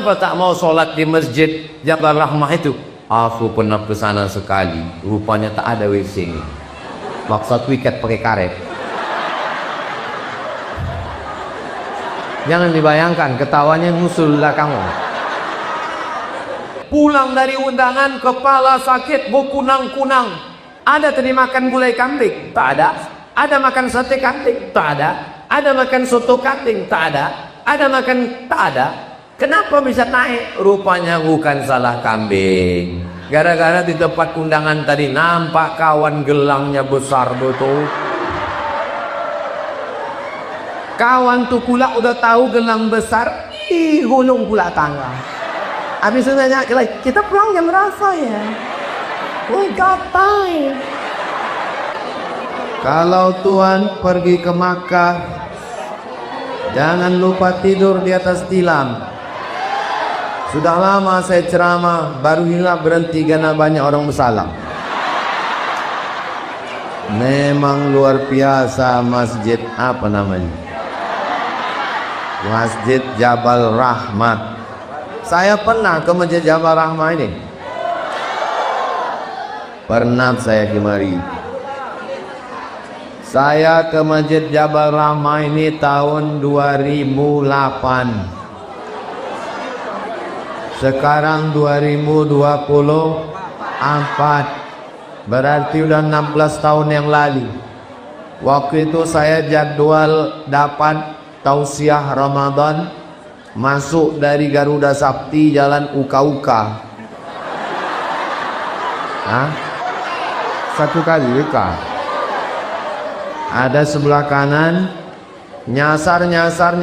kenapa tak mau sholat di masjid Jabal Rahmah itu? Aku pernah ke sana sekali, rupanya tak ada WC-nya. Maksud wiket pakai karet. Jangan dibayangkan, ketawanya ngusul belakangmu. Pulang dari undangan, kepala sakit, berkunang-kunang. Ada tadi makan gulai kambing? Tak ada. Ada makan sate kambing? Tak ada. Ada makan soto kambing? Tak ada. Ada makan? Tak ada. Kenapa bisa naik? Rupanya bukan salah kambing. Gara-gara di tempat undangan tadi nampak kawan gelangnya besar betul. Kawan tuh pula udah tahu gelang besar, gulung pula tangga. Habis itu nanya lagi, kita pulang jam berapa ya? We got time. Kalau Tuhan pergi ke Makkah, jangan lupa tidur di atas tilam. Sudah lama saya ceramah, baru hilap berhenti karena banyak orang bersalam. Memang luar biasa masjid apa namanya? Masjid Jabal Rahmah. Saya pernah ke Masjid Jabal Rahmah ini. Pernah saya kemari. Saya ke Masjid Jabal Rahmah ini tahun 2008. Sekarang 2024. Berarti udah 16 tahun yang lalu. Waktu itu saya jadwal dapat tausiah Ramadan, masuk dari Garuda Sakti jalan Uka-Uka. Satu kali Uka. Ada sebelah kanan, nyasar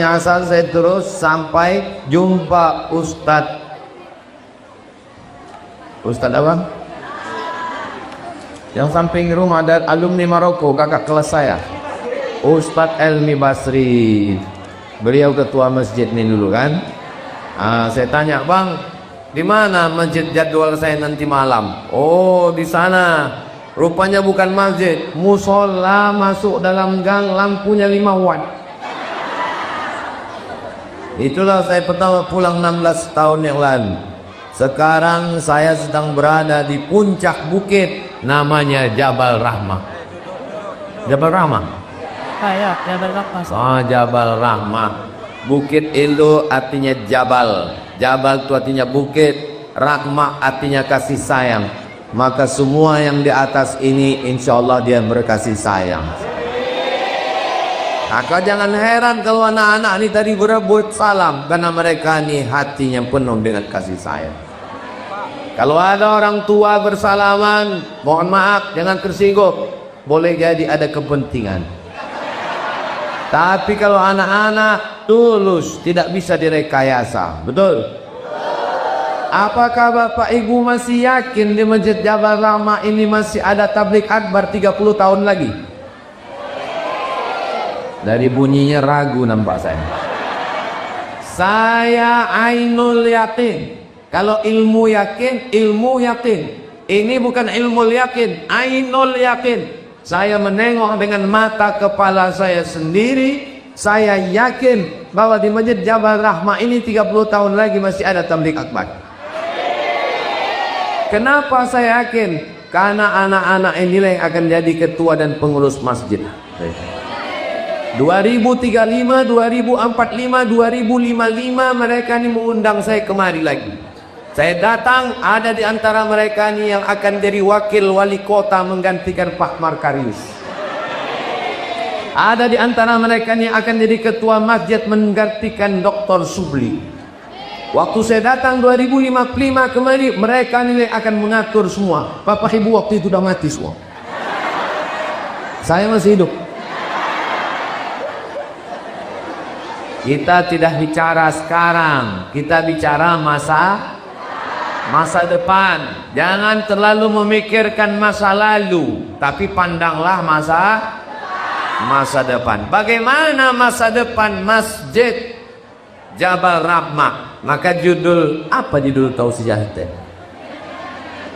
saya terus sampai jumpa Ustadz apa? Yang samping rumah ada alumni Maroko, kakak kelas saya, Ustadz Elmi Basri. Beliau ketua masjid ini dulu kan. Saya tanya, bang, di mana masjid jadwal saya nanti malam? Oh, di sana. Rupanya bukan masjid, musola, masuk dalam gang, lampunya 5 watt. Itulah saya pertama pulang 16 tahun yang lalu. Sekarang saya sedang berada di puncak bukit, namanya Jabal Rahmah. Jabal Rahmah. Ya, Jabal Rahmah. Jabal Rahmah. Bukit itu artinya Jabal. Jabal itu artinya bukit. Rahmah artinya kasih sayang. Maka semua yang di atas ini insya Allah dia berkasih sayang. Maka jangan heran kalau anak-anak ini tadi berebut salam, karena mereka ini hatinya penuh dengan kasih sayang. Kalau ada orang tua bersalaman, mohon maaf jangan tersinggung. Boleh jadi ada kepentingan. Tapi kalau anak-anak tulus, tidak bisa direkayasa. Betul? Apakah Bapak Ibu masih yakin di Masjid Jabal Rahmah ini masih ada tabligh akbar 30 tahun lagi? Dari bunyinya ragu nampak saya. Saya ainul yakin. Kalau ilmu yakin, ilmu yakin. Ini bukan ilmu yakin, ainul yakin. Saya menengok dengan mata kepala saya sendiri. Saya yakin bahwa di Masjid Jabal Rahmah ini 30 tahun lagi masih ada tabligh akbar. Kenapa saya yakin? Karena anak-anak inilah yang akan jadi ketua dan pengurus masjid. 2035, 2045, 2055 mereka ini mengundang saya kemari lagi. Saya datang, ada di antara mereka ini yang akan jadi wakil wali kota menggantikan Pak Markarius. Ada di antara mereka ini yang akan jadi ketua masjid menggantikan Dr. Subli. Waktu saya datang 2055 kemari, mereka ini akan mengatur semua. Bapak Ibu waktu itu sudah mati semua. Saya masih hidup. Kita tidak bicara sekarang, kita bicara masa depan. Jangan terlalu memikirkan masa lalu, tapi pandanglah masa depan. Bagaimana masa depan Masjid Jabal Rahmah? Maka judul tausiah itu?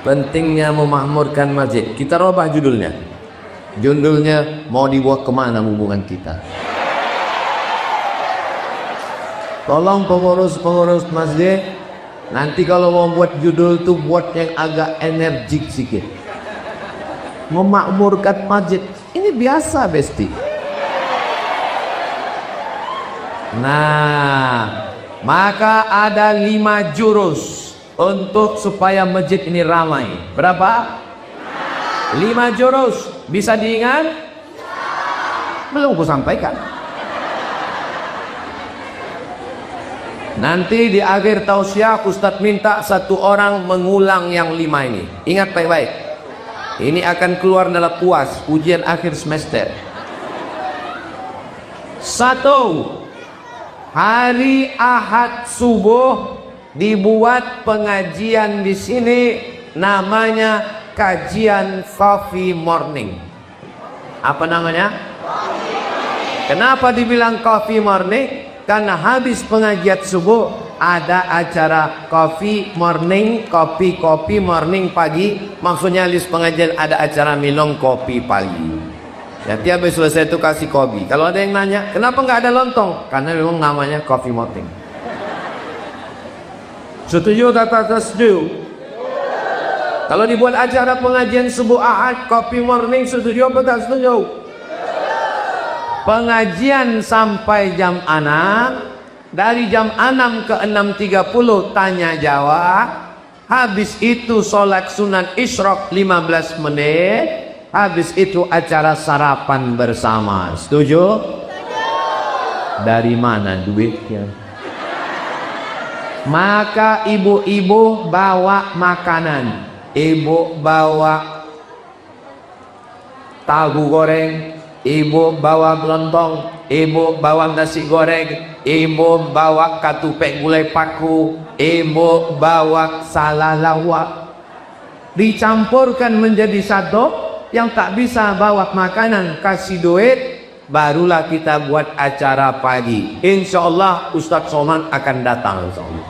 Pentingnya memakmurkan masjid. Kita robah judulnya. Judulnya mau dibawa kemana hubungan kita? Tolong pengurus-pengurus masjid, nanti kalau mau buat judul tuh buat yang agak energik sedikit. Memakmurkan masjid, ini biasa besti. Nah, maka ada 5 jurus untuk supaya masjid ini ramai. Berapa? 5 jurus. Bisa diingat? Belum ku sampaikan. Nanti di akhir tausiah Ustadz minta 1 orang mengulang yang 5 ini. Ingat baik-baik. Ini akan keluar dalam UAS, ujian akhir semester. 1. Hari Ahad subuh dibuat pengajian di sini, namanya kajian coffee morning. Apa namanya? Kenapa dibilang coffee morning? Karena habis pengajian subuh ada acara coffee morning, kopi morning pagi. Maksudnya habis pengajian ada acara minum kopi pagi. Jadi habis selesai itu kasih kopi. Kalau ada yang nanya, kenapa nggak ada lontong? Karena memang namanya coffee morning. Setuju atau tak setuju? Kalau dibuat acara pengajian subuh Ahad, coffee morning, setuju atau tak setuju? Pengajian sampai jam 6, dari jam 6 ke 6.30 tanya jawab. Habis itu sholat sunat isyraq 15 menit. Habis itu acara sarapan bersama. Setuju? Dari mana duitnya? Maka ibu-ibu bawa makanan. Ibu bawa tahu goreng, ibu bawa lontong, ibu bawa nasi goreng, ibu bawa katupek gulai paku, ibu bawa salalawak. Dicampurkan menjadi satu. Yang tak bisa bawa makanan kasih duit, barulah kita buat acara pagi. Insya Allah Ustadz Somad akan datang, insya Allah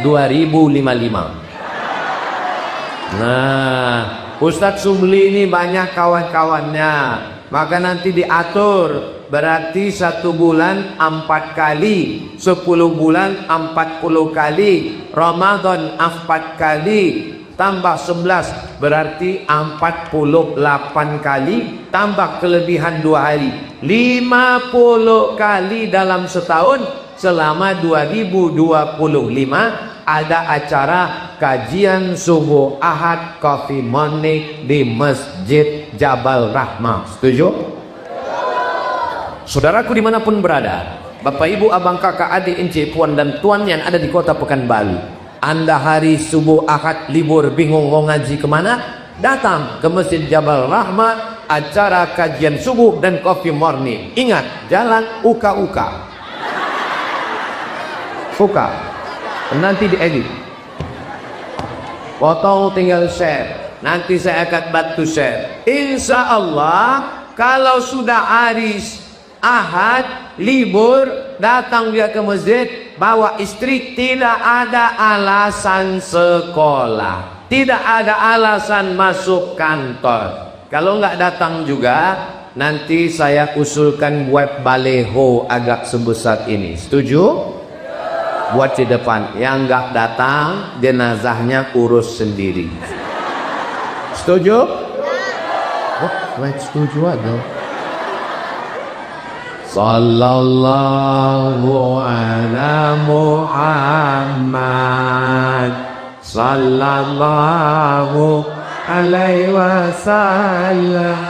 2055. Nah, Ustadz Subli ini banyak kawan-kawannya, maka nanti diatur. Berarti 1 bulan 4 kali, 10 bulan 40 kali, Ramadan 4 kali, tambah 11 berarti 48 kali, tambah kelebihan 2 hari, 50 kali dalam setahun. Selama 2025 ada acara kajian subuh Ahad coffee morning di Masjid Jabal Rahmah. Setuju? Saudaraku dimanapun berada, Bapak Ibu Abang Kakak Adik Encik Puan dan Tuan yang ada di kota Pekanbaru, Anda hari subuh Ahad libur bingung mau ngaji kemana? Datang ke Masjid Jabal Rahmah, acara kajian subuh dan coffee morning. Ingat, jalan uka-uka. Uka. Nanti diedit. Potong tinggal share. Nanti saya akan bantu share. Insya Allah kalau sudah hari Ahad libur, datang dia ke masjid, bawa istri, tidak ada alasan sekolah, tidak ada alasan masuk kantor. Kalau nggak datang juga, nanti saya usulkan buat baleho agak sebesar ini. Setuju? Buat di depan. Yang nggak datang, jenazahnya urus sendiri. Setuju? Oh, setuju aja. Sallallahu ala Muhammad, sallallahu alaihi wasallam,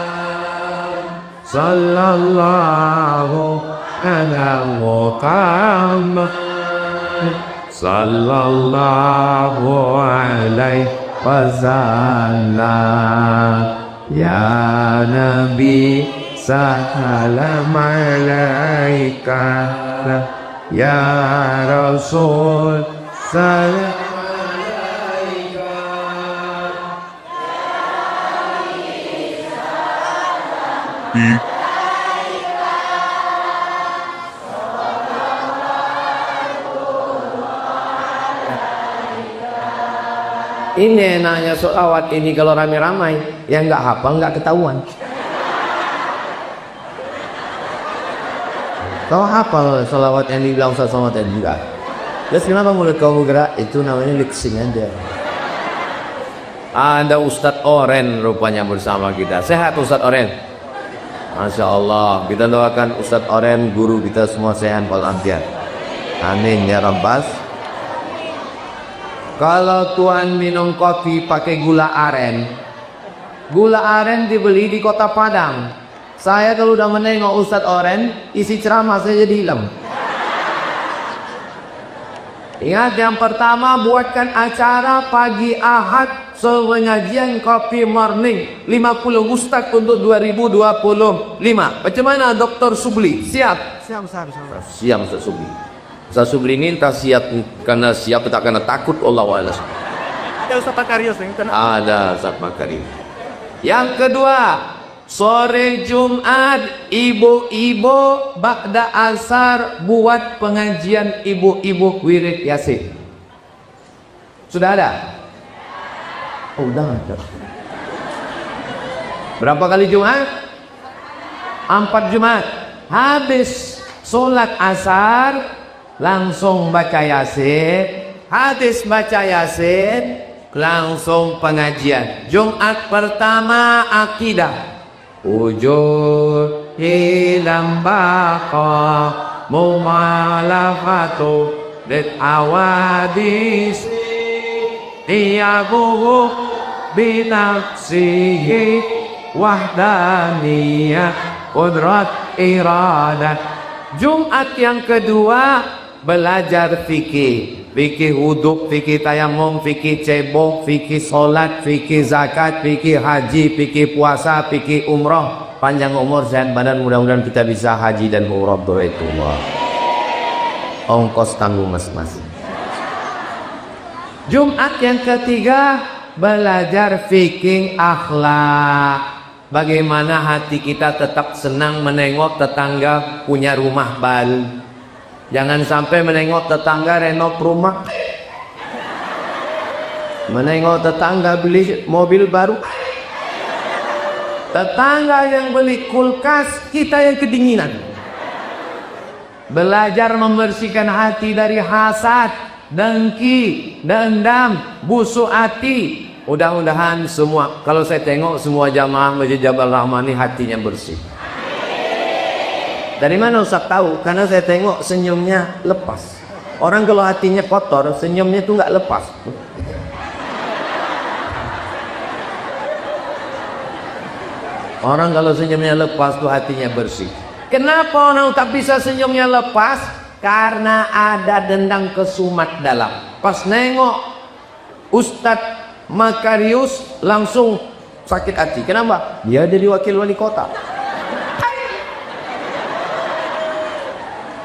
sallallahu ala Muhammad, sallallahu alaihi wasallam. Ya Nabi salam alaika, ya Rasul salam alaika. Ini enaknya sholawat ini kalau ramai-ramai, yang nggak hafal nggak ketahuan. Kau hafal salawat yang dibilang Ustaz Somad tadi juga? Terus kenapa mulut kau bergerak? Itu namanya liksing aja. Ada Ustadz Oren rupanya bersama kita. Sehat Ustadz Oren? Masya Allah. Kita doakan Ustadz Oren, guru kita semua sehat walafiat. Amin ya Rabbas. Kalau tuan minum kopi pakai gula aren, gula aren dibeli di Kota Padang. Saya kalau udah menengok Ustadz Oren, isi ceramah saya jadi hilang. Ingat, yang pertama buatkan acara pagi Ahad pengajian kopi morning 50 ustaz untuk 2025. Macam mana Dr. Subli? Siap? Siap Ustaz Subli. Ustaz Subli ini tak siap karena siap, tak karena takut. Allah wa'ala. Ada Ustaz Makarius yang kena. Ada Ustaz Makarius. Yang kedua, sore Jumat ibu-ibu ba'da asar buat pengajian ibu-ibu wirid Yasin. Sudah ada? Oh, udah ada. Berapa kali Jumat? 4 Jumat. Habis sholat asar langsung baca Yasin. Habis baca Yasin langsung pengajian. Jumat pertama akidah. Ujur hilang baqa mumalafatu dit awadis iyabuhu binafsihi wahdaniyah qudrat iradah. Jumat yang kedua belajar fikih, fikih wudhu, fikih tayamum, fikih cebok, fikih solat, fikih zakat, fikih haji, fikih puasa, fikih umroh. Panjang umur, sehat badan, mudah-mudahan kita bisa haji dan umroh Baitullah. Ongkos tanggung masing-masing. Jumat yang ketiga belajar fikih akhlak. Bagaimana hati kita tetap senang menengok tetangga punya rumah baru. Jangan sampai menengok tetangga renov rumah, menengok tetangga beli mobil baru, tetangga yang beli kulkas, kita yang kedinginan. Belajar membersihkan hati dari hasad, dengki, dendam, busuk hati. Mudah-mudahan semua, kalau saya tengok semua jamaah Masjid Jabal Rahmah ini hatinya bersih. Dari mana Ustaz tahu? Karena saya tengok senyumnya lepas. Orang kalau hatinya kotor, senyumnya itu nggak lepas. Orang kalau senyumnya lepas tuh hatinya bersih. Kenapa orang tak bisa senyumnya lepas? Karena ada dendam kesumat dalam. Pas nengok Ustadz Makarius langsung sakit hati. Kenapa? Dia jadi wakil wali kota.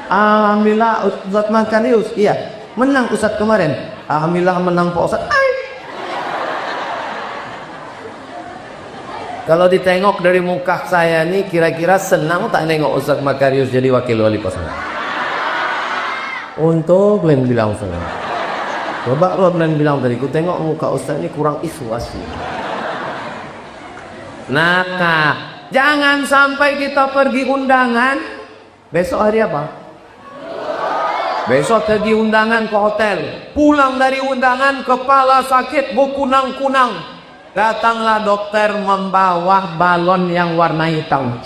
Alhamdulillah Ustadz Makarius, iya menang Ustadz kemarin. Alhamdulillah menang Pak Ustadz. Kalau ditengok dari muka saya nih, kira-kira senang tak nengok Ustadz Makarius jadi wakil wali kota? Untuk kalian bilang senang. Coba kalian bilang tadi, ku tengok muka Ustadz ini kurang ikhlas. Nah, jangan sampai kita pergi undangan. Besok hari apa? Besok pergi undangan ke hotel. Pulang dari undangan kepala sakit, berkunang-kunang. Datanglah dokter membawa balon yang warna hitam.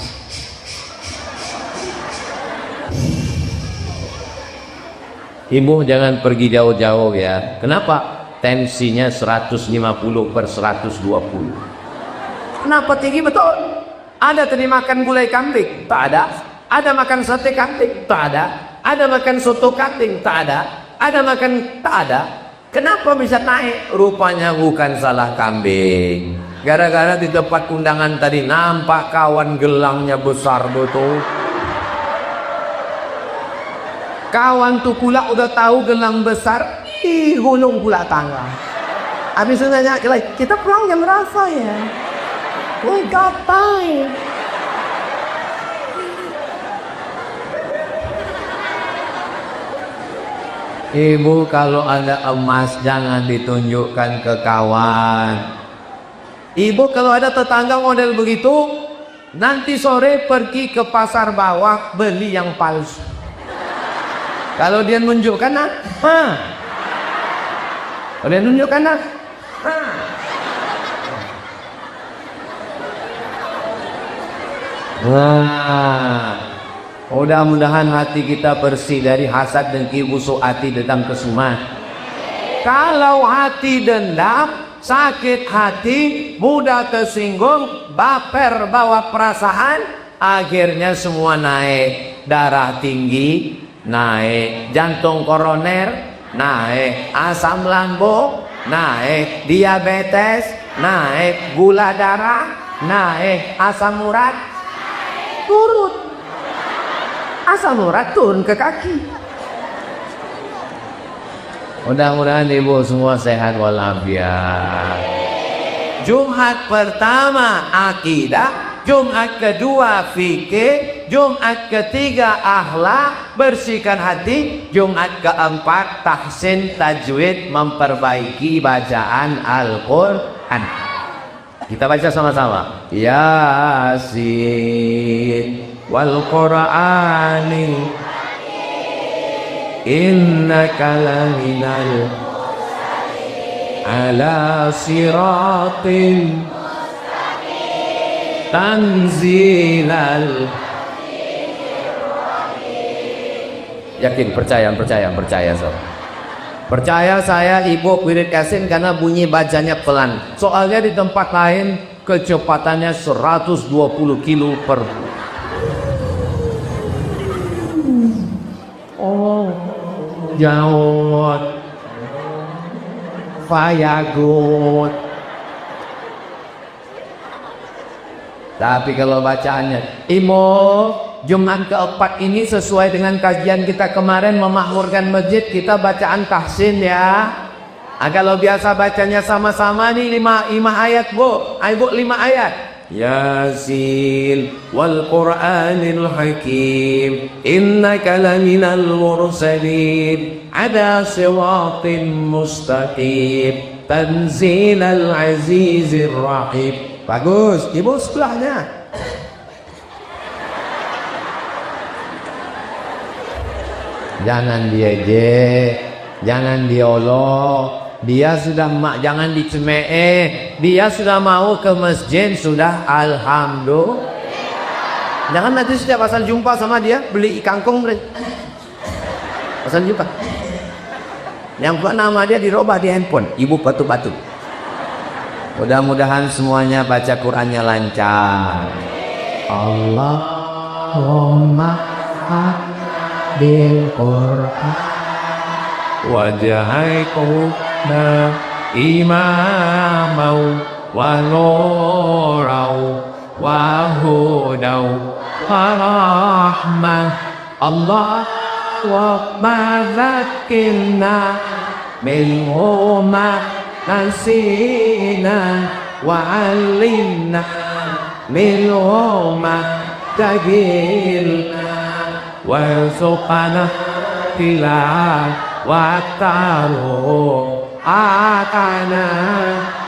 Ibu jangan pergi jauh-jauh ya. Kenapa? Tensinya 150/120. Kenapa tinggi? Betul. Ada tadi makan gulai kambing? Tak ada. Ada makan sate kambing? Tak ada. Ada makan soto kambing? Tak ada. Ada makan? Tak ada. Kenapa bisa naik? Rupanya bukan salah kambing. Gara-gara di tempat undangan tadi nampak kawan gelangnya besar betul. Kawan tuh pula udah tahu gelang besar, gulung pula tangga. Habis itu nanya lagi, kita pulang jam berapa ya? We got time. Ibu kalau ada emas jangan ditunjukkan ke kawan. Ibu kalau ada tetangga model begitu, nanti sore pergi ke pasar bawah beli yang palsu. Kalau dia nunjukkan kalau dia nunjukkan mudah-mudahan hati kita bersih dari hasad, dengki, busuk hati, dendam, kesumat. Kalau hati dendam, sakit hati, mudah tersinggung, baper, bawa perasaan, akhirnya semua naik. Darah tinggi naik, jantung koroner naik, asam lambung naik, diabetes naik, gula darah naik, asam urat turun, asam urat turun ke kaki. Mudah-mudahan ibu semua sehat walafiat. Jumat pertama akidah, Jumat kedua fikih, Jumat ketiga akhlak, bersihkan hati, Jumat keempat tahsin tajwid, memperbaiki bacaan Al-Quran. Kita baca sama-sama. Yasin wal Qur'anil innaka laminal ala siratin tanzilal. Yakin, percaya so. Percaya saya ibu wirid Yasin karena bunyi bacanya pelan. Soalnya di tempat lain kecepatannya 120 kilo per. Oh, jauh. Fayagut. Tapi kalau bacaannya Jumat keempat ini sesuai dengan kajian kita kemarin memakmurkan masjid, kita bacaan tahsin ya. Kalau biasa bacanya sama-sama nih 5 ayat bu, ibu 5 ayat. Yasin wal Qur'anil Hakim innaka laminal mursalin ada siratin mustaqim tanzilal azizir rahim. Bagus, ibu sebelahnya. Jangan diejek, jangan diolok. Dia sudah jangan dicemee. Dia sudah mau ke masjid, sudah alhamdulillah. Jangan nanti setiap asal jumpa sama dia beli kangkung. Asal jumpa. Yang buat nama dia dirubah di handphone, ibu batu-batu. Mudah-mudahan semuanya baca Qur'annya lancar. Allahumma bil Qur'an waj'alna imamau wa nurau wa hudau wa rahmah. Allahumma zakkirna minhu ma nasina wa 'allimna minhu ma jahilna warzuqna tilawatahu atana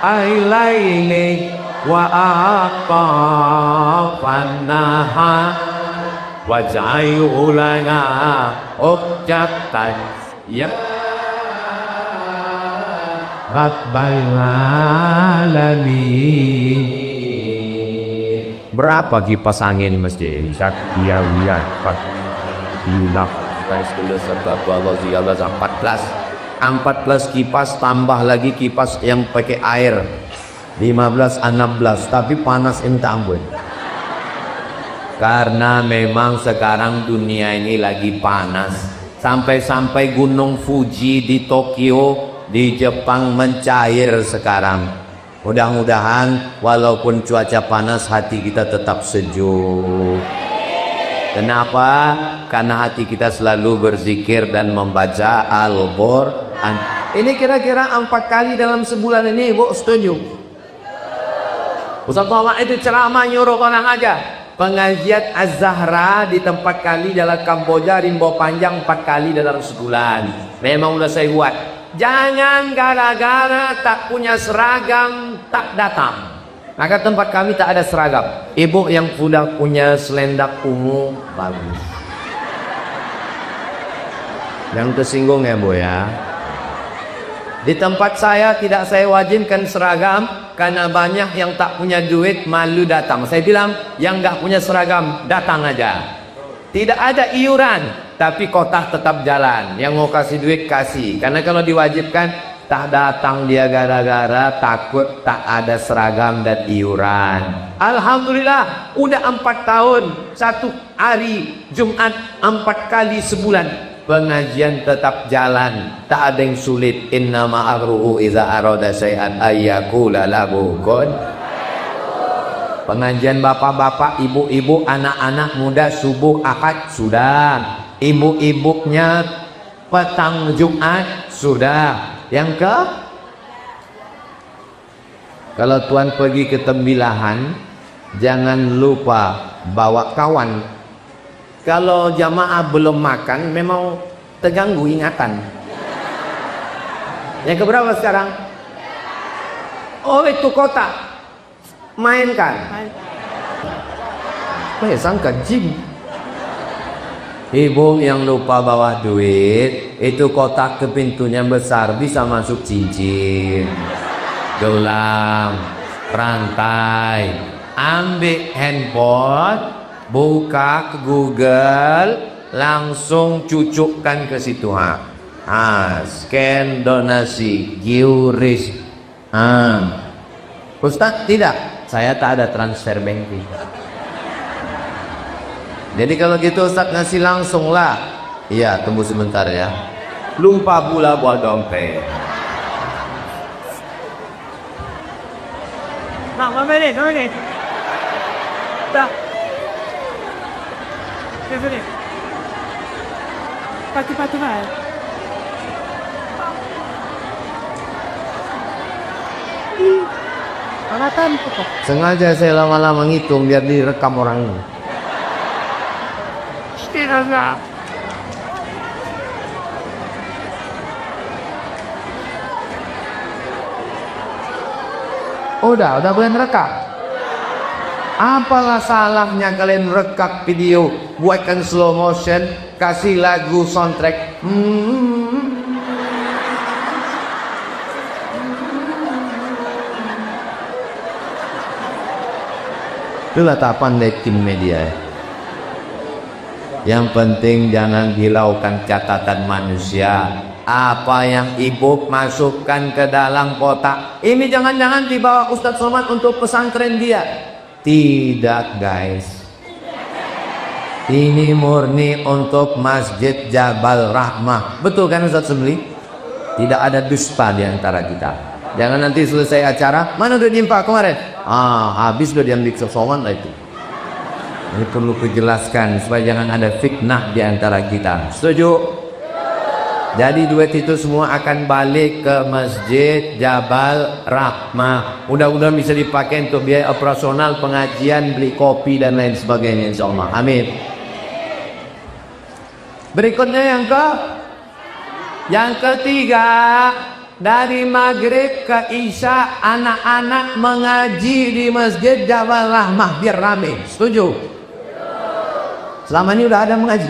ailaili wa aqafan nahar waj'alhu lana hujjatan ya rabbal alamin. Berapa kipas angin masjid? Saktiawian 14 kipas, tambah lagi kipas yang pakai air 15 16, tapi panas minta ampun. Karena memang sekarang dunia ini lagi panas. Sampai-sampai gunung Fuji di Tokyo di Jepang mencair sekarang. Mudah-mudahan walaupun cuaca panas hati kita tetap sejuk. Kenapa? Karena hati kita selalu berzikir dan membaca Al-Quran. Ini kira-kira 4 kali dalam sebulan ini, ibu setuju? Ustaz Tolak itu ceramah nyuruh orang aja. Pengajian Az-Zahra di tempat kali dalam Kamboja, Rimbo Panjang 4 kali dalam sebulan. Memang udah saya buat. Jangan gara-gara tak punya seragam tak datang. Maka tempat kami tak ada seragam. Ibu yang sudah punya selendang ungu, bagus. Jangan tersinggung ya Bu ya. Di tempat saya tidak saya wajibkan seragam, karena banyak yang tak punya duit malu datang. Saya bilang yang nggak punya seragam datang aja. Tidak ada iuran, tapi kotak tetap jalan. Yang mau kasih duit kasih. Karena kalau diwajibkan tak datang dia gara-gara takut tak ada seragam dan iuran. Alhamdulillah udah 4 tahun, 1 hari Jumat 4 kali sebulan pengajian tetap jalan, tak ada yang sulit. Innama amruhu idza arada syai'an ayyaqula lahu kun. Pengajian bapak-bapak, ibu-ibu, anak-anak muda subuh Ahad sudah, ibu-ibunya petang Jumat sudah. Yang ke, kalau tuan pergi ke tembilahan, jangan lupa bawa kawan. Kalau jamaah belum makan, memang terganggu ingatan. Yang keberapa sekarang? Oh itu kotak, mainkan. Sangka jim. Ibu yang lupa bawa duit, itu kotak ke pintunya besar, bisa masuk cincin, gelang, rantai. Ambil handphone, buka ke Google, langsung cucukkan ke situ. Scan donasi, QRIS. Ustaz, tidak, saya tak ada transfer banking. Jadi kalau gitu Ustaz ngasih langsung lah. Iya, tunggu sebentar ya. Lupa pula bawa dompet. Nah, mana ni? Dah. Sini. Pati mai. Alatan kok. Sengaja saya lama-lama ngitung biar direkam orang ini. Tidak. Udah boleh rekam. Apalah salahnya kalian rekam video, buatkan slow motion, kasih lagu soundtrack. Itulah tak pandai tim media. Yang penting jangan hilaukan catatan manusia. Apa yang ibu masukkan ke dalam kotak, ini jangan-jangan dibawa Ustadz Somad untuk pesantren dia. Tidak guys, ini murni untuk Masjid Jabal Rahmah. Betul kan Ustadz Semli? Tidak ada dusta di antara kita. Jangan nanti selesai acara, mana udah nyimpak kemarin? Habis udah diambil ke Somad lah itu. Ini perlu kujelaskan supaya jangan ada fitnah di antara kita. Setuju? Jadi duit itu semua akan balik ke Masjid Jabal Rahmah. Mudah-mudahan bisa dipakai untuk biaya operasional, pengajian, beli kopi dan lain sebagainya insyaallah. Amin. Berikutnya yang ketiga, dari maghrib ke isya anak-anak mengaji di Masjid Jabal Rahmah biar rame. Setuju? Selama ini udah ada mengaji?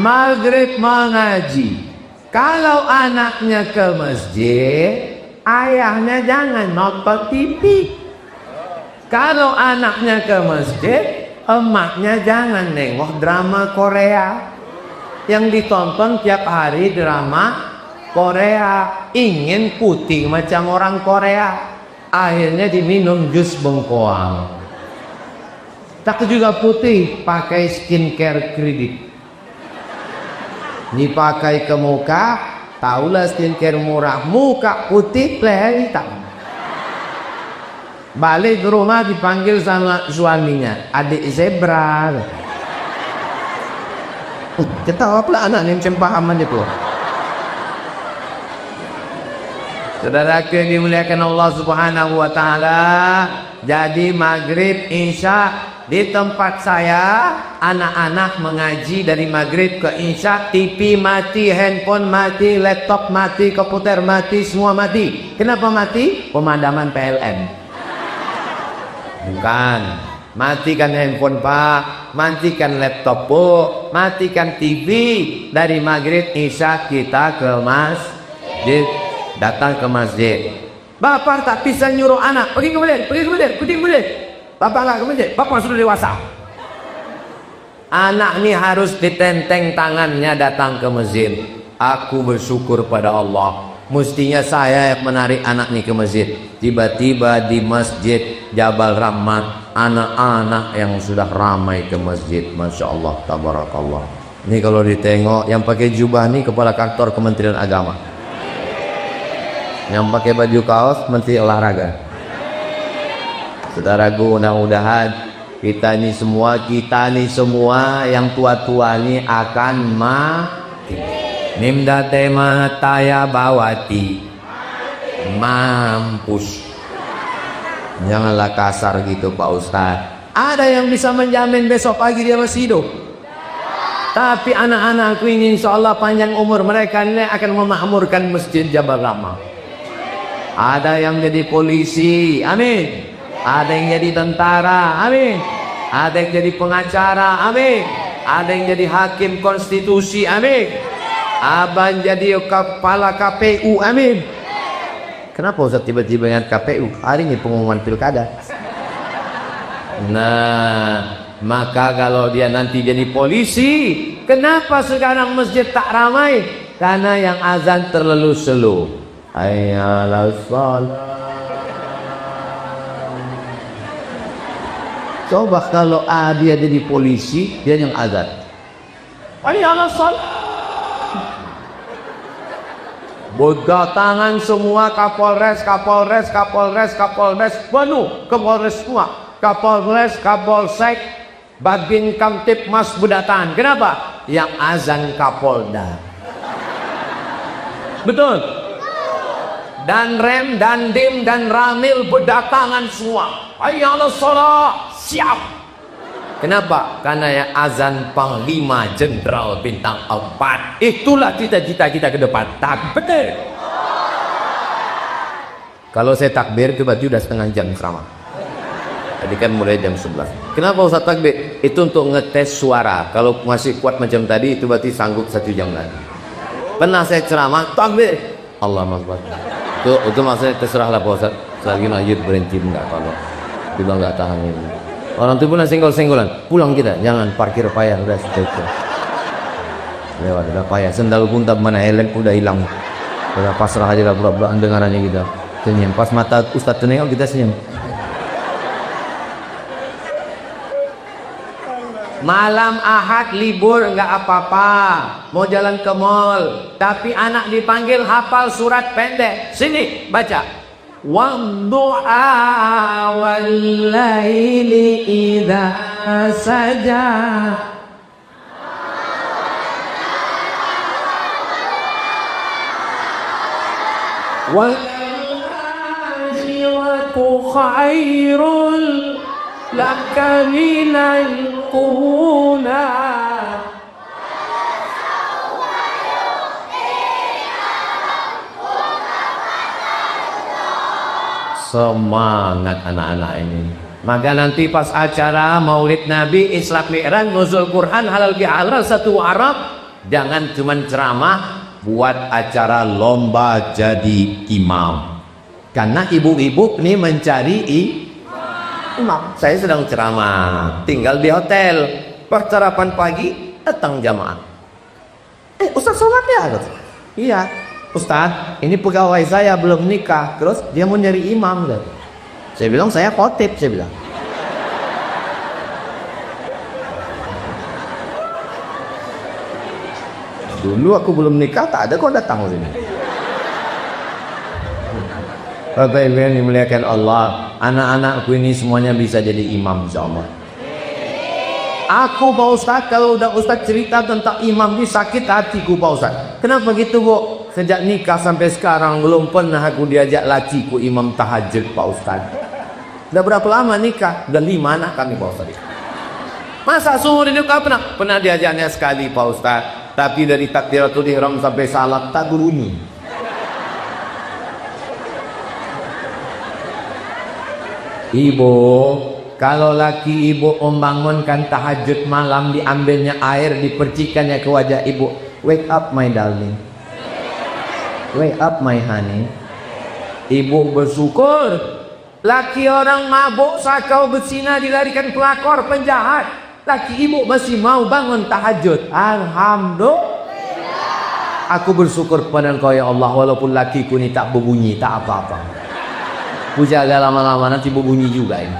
Maghrib mengaji. Kalau anaknya ke masjid, ayahnya jangan nonton TV. Kalau anaknya ke masjid, emaknya jangan nengok drama Korea. Yang ditonton tiap hari drama Korea. Ingin putih macam orang Korea, akhirnya diminum jus bengkoang. Tak juga putih, pakai skincare kredit. Dipakai ke muka, tahulah skincare murah. Muka putih, leher hitam. Balik ke rumah dipanggil sama suaminya, adik zebra. Ketawa pula anak yang cempahaman itu. Saudaraku yang dimuliakan Allah Subhanahu wa taala, jadi maghrib isya di tempat saya anak-anak mengaji dari maghrib ke isya, TV mati, handphone mati, laptop mati, komputer mati, semua mati. Kenapa mati? Pemadaman PLN. Bukan, matikan handphone pak, matikan laptop bu, matikan TV. Dari maghrib isya kita ke masjid, datang ke masjid. Bapak tak bisa nyuruh anak pergi ke masjid, Bapak nggak ke masjid, bapak sudah dewasa. Anak ini harus ditenteng tangannya datang ke masjid. Aku bersyukur pada Allah. Mestinya saya yang menarik anak ini ke masjid. Tiba-tiba di masjid Jabal Rahmat, anak-anak yang sudah ramai ke masjid. Masya Allah, tabarakallah. Ini kalau ditengok yang pakai jubah ini kepala kantor Kementerian Agama. Yang pakai baju kaos Menteri Olahraga. Saudaraku, mudah-mudahan kita ini semua yang tua-tua ini akan mati. Nimda tema taya bawati mampus. Janganlah kasar gitu Pak Ustaz. Ada yang bisa menjamin besok pagi dia masih hidup? Tapi anak-anakku ini insya Allah panjang umur, mereka ini akan memakmurkan Masjid Jabal Rahmah. Ada yang jadi polisi, amin. Ada yang jadi tentara, amin. Ada yang jadi pengacara, amin. Ada yang jadi hakim konstitusi, amin. Abang jadi kepala KPU, amin. Kenapa Ustaz tiba-tiba ingat KPU? Hari ini pengumuman pilkada. Nah, maka kalau dia nanti jadi polisi, kenapa sekarang masjid tak ramai? Karena yang azan terlalu slow. Hayya 'alas shalah. Coba kalau dia jadi polisi, dia yang azan. Hayya 'alas shalah. Berdatangan semua Kapolres, penuh Kapolres semua. Kapolres, Kapolsek, Babin Kamtipmas berdatangan. Kenapa? Yang azan Kapolda. Betul. Dan Rem, dan Dim, dan Ramil berdatangan semua. Hayya 'alas shalah, siap. Kenapa? Karena yang azan Panglima Jenderal Bintang 4. Itulah cita-cita kita ke depan. Takbir. Kalau saya takbir itu berarti udah setengah jam ceramah. Tadi kan mulai jam 11. Kenapa Ustaz takbir? Itu untuk ngetes suara. Kalau masih kuat macam tadi itu berarti sanggup 1 jam lagi. Pernah saya ceramah takbir. Allahu Akbar. Itu maksudnya terserahlah Pak Ustaz. Selagi lanjut berhenti enggak, kalau dia enggak tahan ini. Orang tuh pun senggol-senggolan. Pulang kita, jangan parkir payah, udah stop. Lewat udah payah. Sendal pun tak mana helm udah hilang. Udah pasrah aja lah pura-pura dengarannya kita. Senyum. Pas mata Ustaz tenengok kita senyum. Malam Ahad libur enggak apa-apa, mau jalan ke mall, tapi anak dipanggil hafal surat pendek. Sini baca. Wadduha wal laili idza saja. Wal akhiratu khairul laka minal ula. Semangat anak-anak ini. Maka nanti pas acara Maulid Nabi, Isra Mi'raj, nuzul Quran, halal bihalal satu Arab, jangan cuman ceramah, buat acara lomba jadi imam. Karena ibu-ibu ini mencari imam. Saya sedang ceramah, tinggal di hotel. Pas sarapan pagi, datang jamaah. Ustaz sholat ya? Iya. Ustaz, ini pegawai saya belum nikah, terus dia mau nyari imam. Saya bilang saya khotib, saya bilang. Dulu aku belum nikah, tak ada kok datang ke sini. Bapak Ibu yang dimuliakan Allah, anak-anakku ini semuanya bisa jadi imam insyaallah. Aku Pak Ustaz, kalau udah Ustaz cerita tentang imam ini sakit hatiku Pak Ustaz. Kenapa gitu Bu? Sejak nikah sampai sekarang belum pernah aku diajak lakiku imam tahajud Pak Ustaz. Udah berapa lama nikah? Udah 5 anak kan nih Pak Ustaz. Masa seumur hidup kau pernah? Pernah diajarnya sekali Pak Ustaz. Tapi dari takbiratul ihram sampai salat tak berbunyi. Ibu, kalau laki ibu membangunkan tahajud malam, diambilnya air, dipercikannya ke wajah ibu. Wake up my darling. Wake up my honey. Ibu bersyukur. Laki orang mabuk, sakau bersina, dilarikan pelakor, penjahat. Laki ibu masih mau bangun tahajud. Alhamdulillah. Aku bersyukur kepada Engkau ya Allah, walaupun lakiku ini tak berbunyi, tak apa-apa. Ku jaga lama-lama nanti berbunyi juga ini.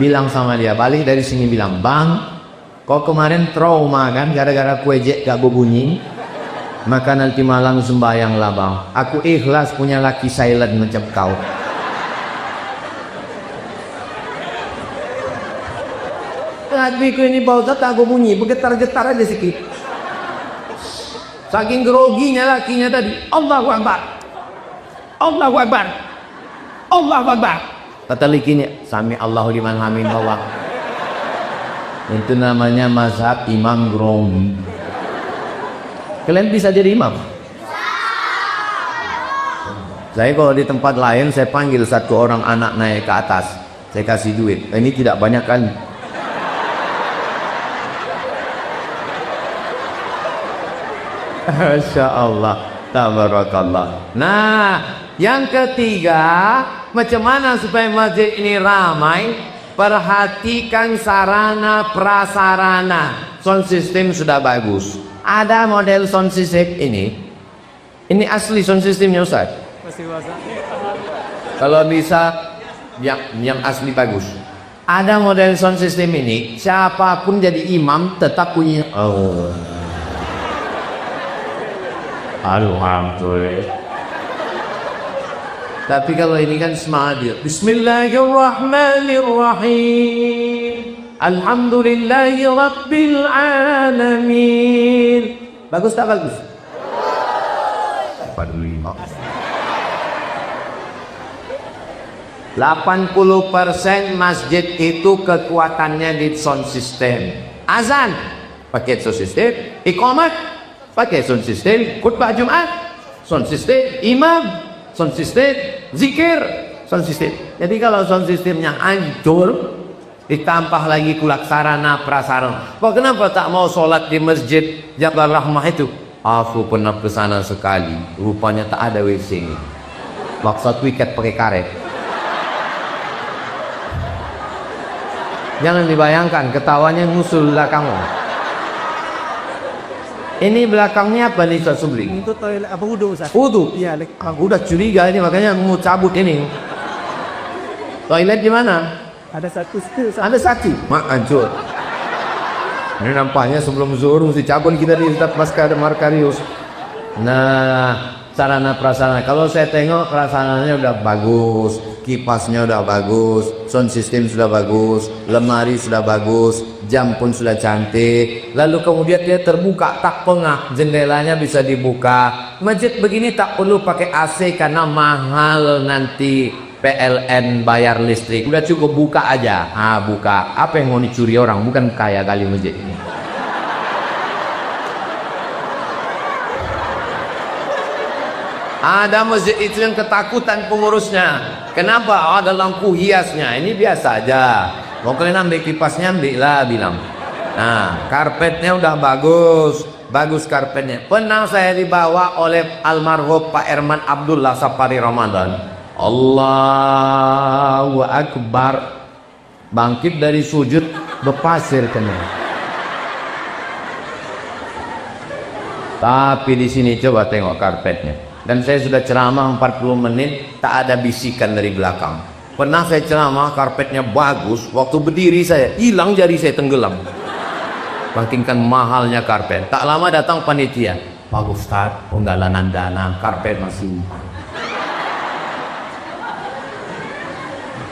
Bilang sama dia, balik dari sini bilang, Bang, kau kemarin trauma kan gara-gara ku ejek gak berbunyi. Maka nanti malam sembahyang lah bang. Aku ikhlas punya laki silent macam kau. Lakiku ini bau tak berbunyi, bergetar-getar aja sedikit. Saking groginya lakinya tadi. Allahu Akbar, Allahu Akbar, Allahu Akbar. Kata lakinya, Sami Allahu liman hamid Allah. Itu namanya mazhab Imam Grogi. Kalian bisa jadi imam? Saya kalau di tempat lain saya panggil satu orang anak naik ke atas, saya kasih duit. Ini tidak banyak kan? Masya Allah, tabarakallah. Nah, yang ketiga, macam mana supaya masjid ini ramai? Perhatikan sarana prasarana. Sound system sudah bagus. Ada model sound system ini. Ini asli sound systemnya Ustaz. Kalau bisa yang asli bagus. Ada model sound system ini. Siapapun jadi imam tetap punya. Oh. Alhamdulillah. Tapi kalau ini kan semangat dia. Bismillahirrahmanirrahim. Alhamdulillahi Rabbil Alamin. Bagus tak bagus? 80% masjid itu kekuatannya di sound system. Azan pakai sound system, iqamat pakai sound system, khutbah Jumat sound system, imam sound system, zikir sound system. Jadi kalau sound systemnya hancur, ditambah lagi kulaksarana prasarana. Kok kenapa tak mau sholat di masjid Jabal Rahmah itu? Aku pernah ke sana sekali, rupanya tak ada WC. Maksud wiket pakai karet. Jangan dibayangkan, ketawanya ngusul belakangmu. Ini belakangnya apa nih Ustaz Subli? Itu toilet apa wudu Ustaz? Wudu? Iya, Aku udah curiga ini, makanya mau cabut ini. Toilet di mana? ada satu still Ustaz. Ada satu. Mak hancur. Ini nampaknya sebelum zuhur mesti cabut kita di Ustaz Markarius. Nah, sarana prasarana. Kalau saya tengok prasarananya udah bagus, kipasnya udah bagus, sound system sudah bagus, lemari sudah bagus, jam pun sudah cantik. Lalu kemudian dia terbuka tak pengah, jendelanya bisa dibuka. Masjid begini tak perlu pakai AC karena mahal nanti PLN bayar listrik. Udah cukup buka aja. Buka. Apa yang mau dicuri orang? Bukan kaya kali masjid ini. Ada masjid itu yang ketakutan pengurusnya. Kenapa? Ada lampu hiasnya. Ini biasa aja. Mau kalian ambil kipasnya, ambil lah bilang. Nah, karpetnya udah bagus. Bagus karpetnya. Pernah saya dibawa oleh almarhum Pak Erman Abdullah Sapari Ramadan. Allahu Akbar. Bangkit dari sujud, berpasir kena. Tapi di sini coba tengok karpetnya. Dan saya sudah ceramah 40 menit, tak ada bisikan dari belakang. Pernah saya ceramah, karpetnya bagus, waktu berdiri saya, hilang jari saya tenggelam. Bangkingkan mahalnya karpet. Tak lama datang panitia. Pak Ustaz, penggalangan dana, karpet masih.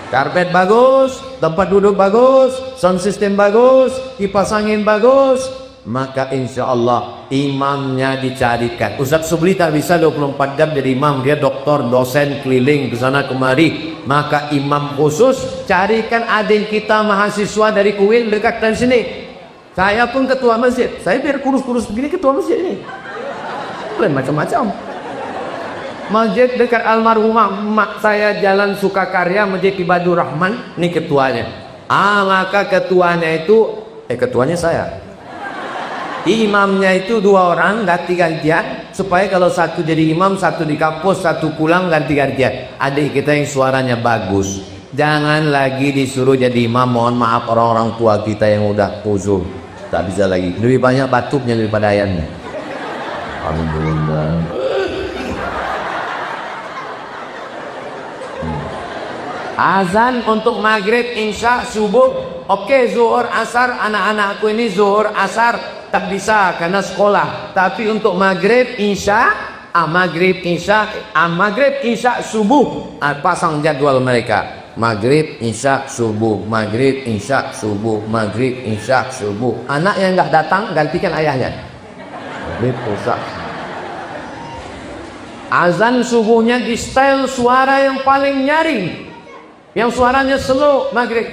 Karpet bagus, tempat duduk bagus, sound system bagus, kipas angin bagus. Maka insya Allah imamnya dicarikan. Ustaz Subli tak bisa 24 jam jadi imam, dia dokter. motor dosen keliling ke sana kemari, maka imam khusus carikan adik kita mahasiswa dari Kuil dekat dari sini. Saya pun ketua masjid, saya biar kurus-kurus begini ketua masjid ini. Lain macam-macam. Masjid dekat almarhumah mak saya Jalan Sukakarya, Masjid Ibadur Rahman, ini ketuanya. Maka ketuanya itu ketuanya saya. Imamnya itu 2 orang ganti-gantian, supaya kalau satu jadi imam, satu di kampus, satu pulang, ganti-gantian. Adik kita yang suaranya bagus, jangan lagi disuruh jadi imam. Mohon maaf orang-orang tua kita yang udah uzur, tak bisa lagi, lebih banyak batuknya daripada ayatnya. Alhamdulillah. Azan untuk maghrib, isya, subuh. Oke, zuhur, asar, anak-anakku ini zuhur, asar tak bisa karena sekolah. Tapi untuk maghrib, isya, maghrib, isya, subuh, pasang jadwal mereka. Maghrib, isya, subuh, maghrib, isya, subuh, maghrib, isya, subuh. Anak yang nggak datang gantikan ayahnya. Maghrib, isya. Azan subuhnya di style suara yang paling nyaring. Yang suaranya slow maghrib,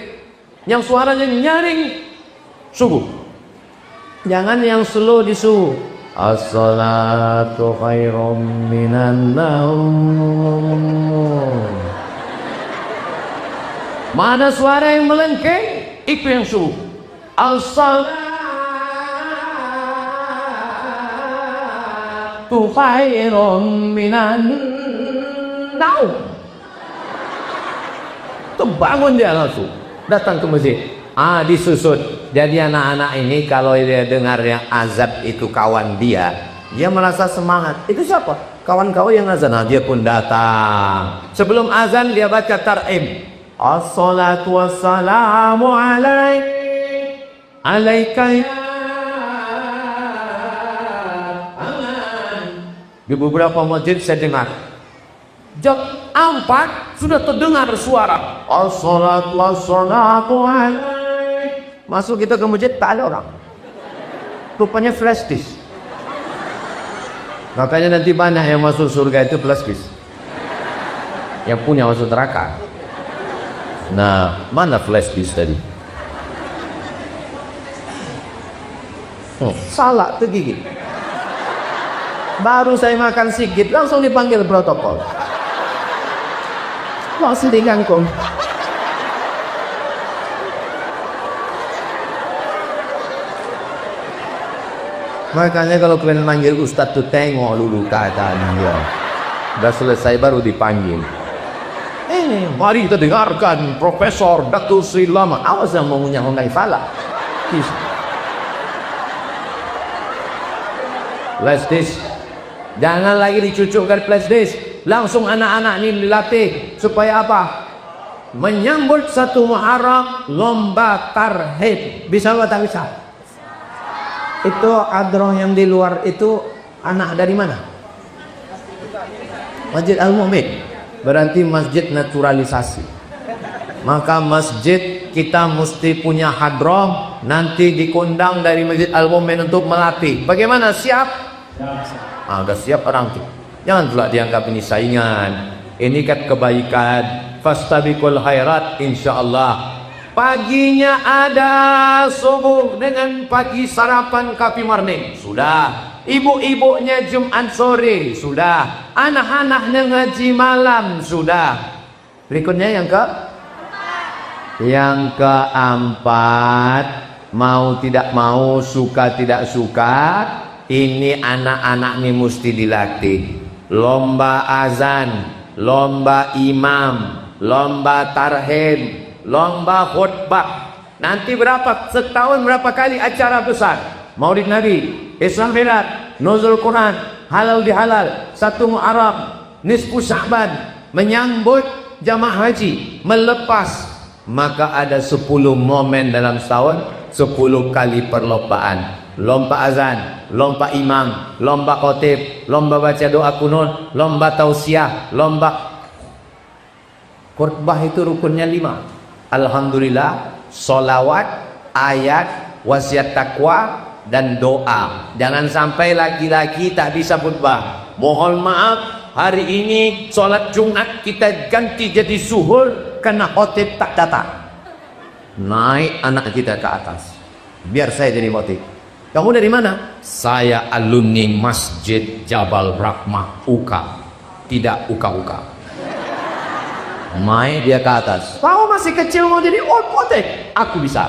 yang suaranya nyaring subuh. Jangan yang slow di subuh. As-salatu khairum minan naum. Mana suara yang melengking, itu yang subuh. As-salatu khairum minan naum. Bangun dia langsung datang ke masjid, disusut. Jadi anak-anak ini kalau dia dengar yang azab itu kawan dia merasa semangat. Itu siapa? Kawan kau yang azan. Dia pun datang. Sebelum azan dia baca tar'im. As-salatu wassalamu alaika ya. Di beberapa masjid saya dengar jam 4 sudah terdengar suara as-salatu was-salatu alaik. Masuk kita ke masjid tak ada orang, rupanya flash disk. Makanya nanti banyak yang masuk surga itu flash disk, yang punya masuk neraka. Nah, mana flash disk tadi? Salah tergigit. Baru saya makan sikit langsung dipanggil protokol. Masih di kangkung. Makanya kalau kalian manggil ustaz tuh tengok dulu keadaan dia. Udah selesai baru dipanggil. Mari kita dengarkan Profesor Datuk Sri Lama. Awas yang mau ngunyah-ngunyah falak. Flash disk. Jangan lagi dicucukkan flash disk. Langsung anak-anak ini dilatih supaya apa? Menyambut 1 Muharram lomba tarhib. Bisa atau tak bisa? Itu adroh yang di luar itu anak dari mana? Masjid Al-Mu'min. Berarti masjid naturalisasi. Maka masjid kita mesti punya hadroh. Nanti dikundang dari Masjid Al-Mu'min untuk melatih. Bagaimana? Siap? Udah siap orang itu. Jangan pula dianggap ini saingan. Ini kan kebaikan. Fastabiqul khairat insyaallah. Paginya ada subuh dengan pagi sarapan kopi morning. Sudah. Ibu-ibunya Jumat sore. Sudah. Anak-anaknya ngaji malam. Sudah. Berikutnya yang keempat. Mau tidak mau, suka tidak suka, ini anak-anak ini mesti dilatih. Lomba azan, lomba imam, lomba tarhim, lomba khutbah. Nanti setahun berapa kali acara besar? Maulid Nabi, Islam Mi'raj, Nuzul Quran, halal dihalal, 1 Muharram, nisfu Sya'ban, menyambut jamaah haji, melepas. Maka ada 10 momen dalam setahun, 10 kali perlombaan. Lomba azan, lomba imam, lomba khotib, lomba baca doa kunut, lomba tausiah, lomba khutbah. Itu rukunnya 5. Alhamdulillah, solawat, ayat, wasiat takwa, dan doa. Jangan sampai laki-laki tak bisa khutbah. Mohon maaf, hari ini sholat Jumat kita ganti jadi zuhur karena khotib tak datang. Naik anak kita ke atas, biar saya jadi khotib. Kamu dari mana? Saya alumni Masjid Jabal Rahmah UKA. Tidak uka-uka. Naik dia ke atas. Kau masih kecil mau jadi khotib? Aku bisa.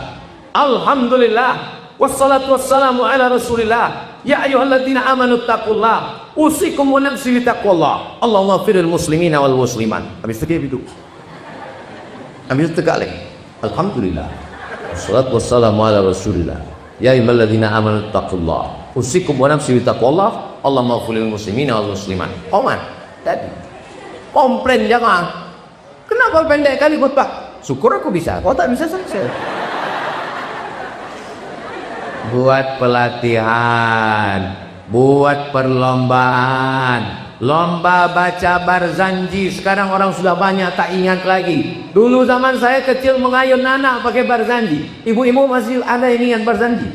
Alhamdulillah. Wassalatu wassalamu ala Rasulillah. Ya ayyuhalladzina amanu taqullah. Usikum wa nafsi bitaqwallah. Allahumma firil muslimina wal musliman. Habis itu dia duduk. Habis itu tegak lagi. Alhamdulillah. Wassalatu wassalamu ala Rasulillah. Ya ayyuhalladzina amanu taqullah. Usikum wa nafsi bitaqwallah. Allahumma firil muslimina wal musliman. Oman. Tadi. Komplain jangan. Kenapa pendek kali khutbah? Syukur aku bisa. Kau tak bisa saya. Buat pelatihan, buat perlombaan, lomba baca Barzanji. Sekarang orang sudah banyak tak ingat lagi. Dulu zaman saya kecil mengayun anak pakai Barzanji. Ibu-ibu masih ada yang ingat Barzanji?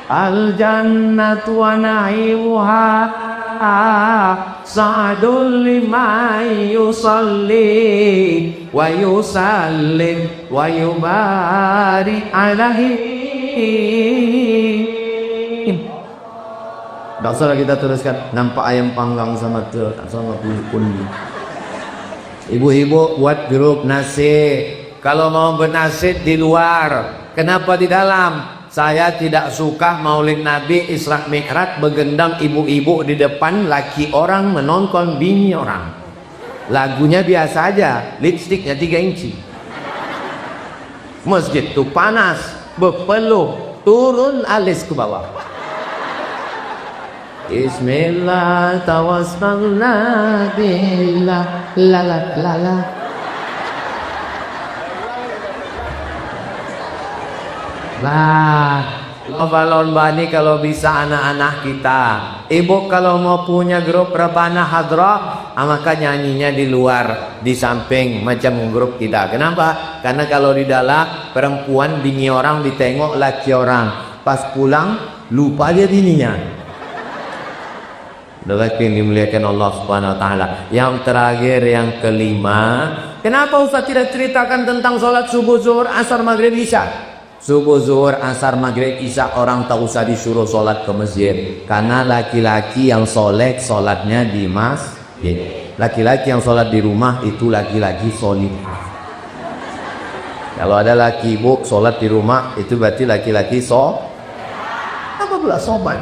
Al jannatu wa na'imuha sa'adul liman yusalli wa yusallim wa yubari alaihi. Tak salah kita teruskan. Nampak ayam panggang sama kuning. Ibu-ibu buat grup nasi. Kalau mau bernasib di luar, kenapa di dalam? Saya tidak suka Maulid Nabi Isra Mi'raj begendam ibu-ibu di depan, laki orang menonton bini orang. Lagunya biasa aja, lipstiknya 3 inci. Masjid tuh panas, berpeluh, turun alis ke bawah. Bismillah tawassalna billah lala lala. Nah, lomba-lomba ini kalau bisa anak-anak kita. Ibu kalau mau punya grup rebana hadrah, maka nyanyinya di luar, di samping macam grup kita. Kenapa? Karena kalau di dalam perempuan bini orang ditengok laki orang, pas pulang lupa dia bininya. Lelaki yang dimuliakan Allah Subhanahu Wa Taala. Yang terakhir, yang kelima, kenapa Ustaz tidak ceritakan tentang sholat subuh, zuhur, asar, maghrib, isya? Subuh, zuhur, asar, maghrib, isya orang tak usah disuruh sholat ke masjid. Karena laki-laki yang soleh sholatnya di masjid. Laki-laki yang sholat di rumah itu laki-laki solihah. Kalau ada laki ibu sholat di rumah itu berarti laki-laki apa pula soban?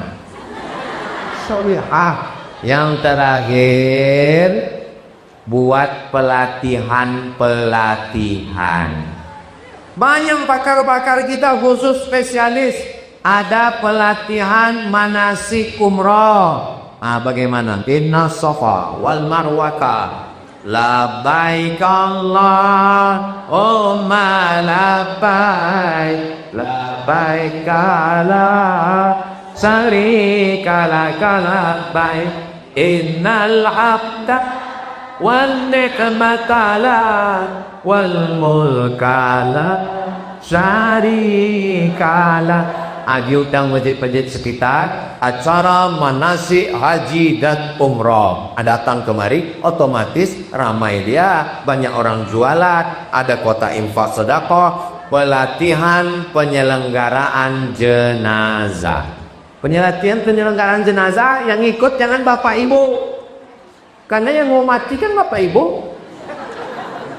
Solihah. Yang terakhir, buat pelatihan. Banyak pakar-pakar kita khusus spesialis. Ada pelatihan manasik umroh. Bagaimana? Inna safa wal marwata labbaik Allahumma labbaik labbaik la syarika laka labbaik innal hamda wal nikmata lak wal mulka la syarika la. Diundang masjid-masjid sekitar acara manasik haji dan umroh. Datang kemari otomatis ramai dia, banyak orang jualan, ada kota infak sedekah, pelatihan penyelenggaraan jenazah. Penyelenggaraan jenazah yang ikut jangan bapak ibu. Karena yang mau mati kan bapak ibu.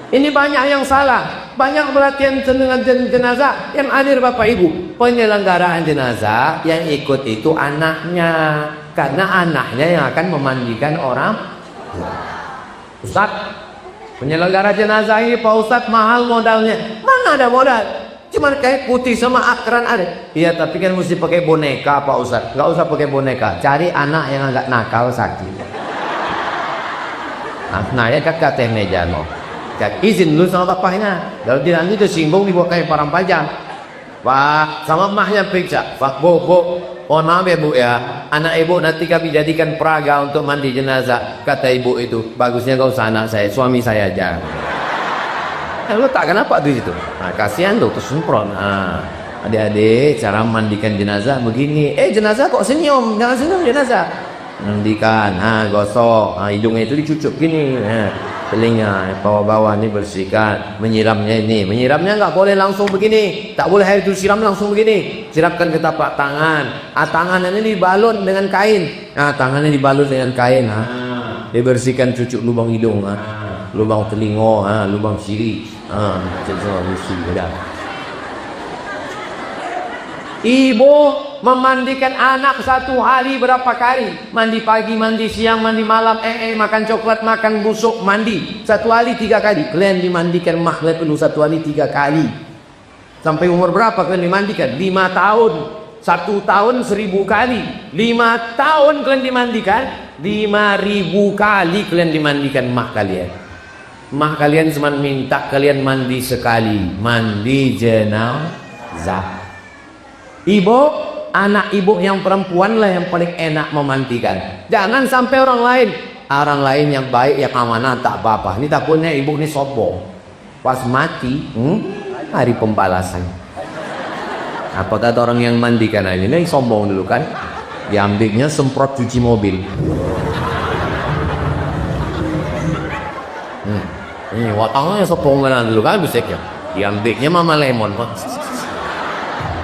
Ini banyak yang salah. Banyak pelatihan jenazah yang hadir bapak ibu. Penyelenggaraan jenazah yang ikut itu anaknya. Karena anaknya yang akan memandikan orang. Ustaz, penyelenggara jenazah ini Pak Ustaz mahal modalnya. Mana ada modal? Cuma kayak putih sama akran ada. Iya, tapi kan mesti pakai boneka Pak Ustaz. Nggak usah pakai boneka. Cari anak yang agak nakal sakit. Nah ya kakak teh meja no. Izin dulu sama bapaknya. Kalau tidak nanti tersinggung dibawa kayak parang pajang. Pak, sama mahnya periksa. Pak, bu, oh maaf ya bu ya. Anak ibu nanti kami jadikan peraga untuk mandi jenazah. Kata ibu itu, bagusnya kau usah anak saya, suami saya aja. Lu tak kenapa tuh itu? Nah, kasihan tuh tersemprot. Nah, adik-adik cara mandikan jenazah begini. Jenazah kok senyum? Jangan senyum jenazah. Mandikan, gosok, hidungnya itu dicucuk gini, telinga, bawah-bawah ini bersihkan. Menyiramnya ini, menyiramnya nggak boleh langsung begini, tak boleh air itu siram langsung begini. Siramkan ke tapak tangan, tangan ini dibalut dengan kain, tangannya dibalut dengan kain, dibersihkan, cucuk lubang hidung, lubang telinga, lubang siri, Ibu memandikan anak satu hari berapa kali? Mandi pagi, mandi siang, mandi malam, makan coklat, makan busuk, mandi. Satu hari 3 kali. Kalian dimandikan mahal penuh satu hari 3 kali. Sampai umur berapa kalian dimandikan? 5 tahun. 1 tahun 1000 kali. 5 tahun kalian dimandikan. 5000 kali kalian dimandikan mah kalian. Mah kalian cuma minta kalian mandi sekali. Mandi jenazah. Ibu, anak ibu yang perempuan lah yang paling enak memandikan. Jangan sampai orang lain yang baik, yang amanah, tak apa-apa. Ini takutnya ibu ini sombong. Pas mati, hari pembalasan. Apa kata orang yang mandikan ini sombong dulu kan? Diambilnya semprot cuci mobil. Ini watangnya sombong dulu kan biseknya. Diambilnya mama lemon.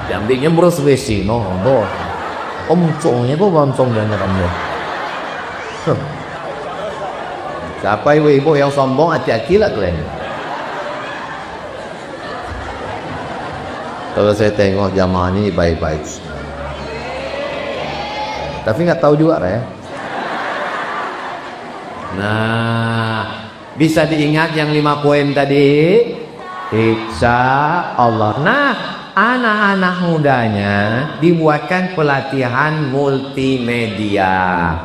Diambilnya beras besi, omcongnya apa omcong dan kamu. Siapa ibu yang sombong, hati-hati lah kalian. Kalau saya tengok jamaah ini baik-baik, tapi nggak tahu juga ya. Nah, bisa diingat yang 5 poin tadi, insya Allah. Nah, anak-anak mudanya dibuatkan pelatihan multimedia.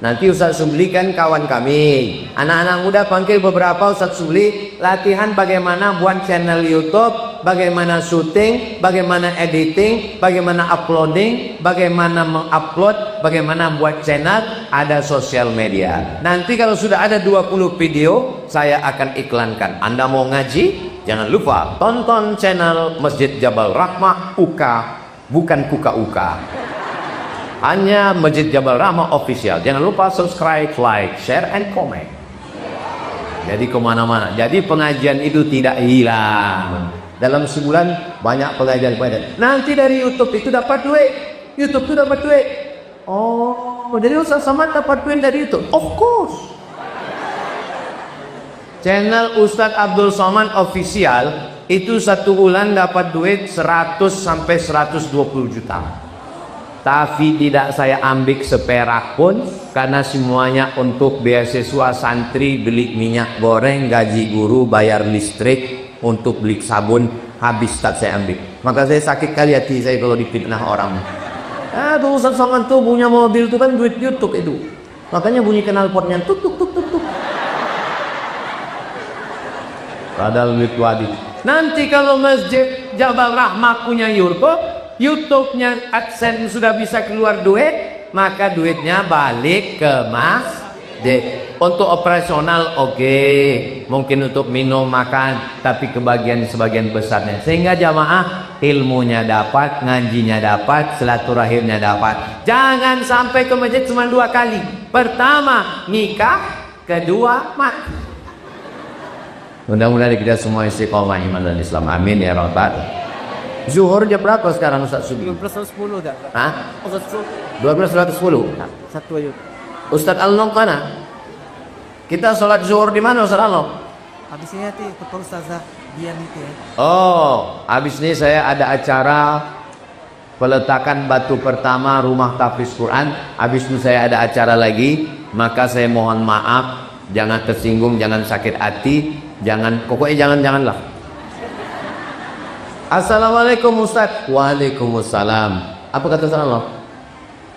Nanti Ustaz Subli kan kawan kami. Anak-anak muda panggil beberapa Ustaz Subli, latihan bagaimana buat channel YouTube, bagaimana syuting, bagaimana editing, bagaimana uploading, bagaimana mengupload, bagaimana buat channel, ada sosial media. Nanti kalau sudah ada 20 video, saya akan iklankan. Anda mau ngaji? Jangan lupa tonton channel Masjid Jabal Rahmah UKA, bukan Kuka UKA. Hanya Masjid Jabal Rahmah official. Jangan lupa subscribe, like, share, and comment. Jadi kemana-mana. Jadi pengajian itu tidak hilang. Dalam sebulan banyak pengajian. Nanti dari YouTube itu dapat duit. YouTube itu dapat duit. Oh, jadi Ustaz Somad dapat duit dari YouTube? Of course. Channel Ustadz Abdul Somad official itu 1 bulan dapat duit 100 sampai 120 juta. Tapi tidak saya ambil seperak pun, karena semuanya untuk beasiswa santri, beli minyak goreng, gaji guru, bayar listrik, untuk beli sabun, habis tak saya ambil. Maka saya sakit kali hati saya kalau difitnah orang. Tuh Ustadz Somad tuh punya mobil tuh kan duit YouTube itu. Makanya bunyi knalpotnya tuk tuk tuk tuk tuk. Padahal duit wadi. Nanti kalau Masjid Jabal Rahmah punya YouTube-nya AdSense sudah bisa keluar duit, maka duitnya balik ke masjid. Untuk operasional oke, mungkin untuk minum makan, tapi kebagian sebagian besarnya. Sehingga jamaah ilmunya dapat, ngajinya dapat, silaturahimnya dapat. Jangan sampai ke masjid cuma 2 kali. Pertama nikah, kedua mati. Mudah-mudahan kita semua istiqomah iman dan Islam. Amin ya rabbal. Zuhur jam berapa sekarang Ustaz Subi? 12.10 dah. Hah? 12.10. 12.10. Satu aja. Ustaz Al-Nong mana? Kita sholat zuhur di mana Ustaz Al-Nong? Habis ini nanti ketemu Ustazah Dian itu ya. Oh, habis ini saya ada acara peletakan batu pertama rumah tahfiz Quran. Habis itu saya ada acara lagi. Maka saya mohon maaf, jangan tersinggung, jangan sakit hati. Pokoknya janganlah. Assalamualaikum Ustaz. Waalaikumsalam. Apa kata Allah?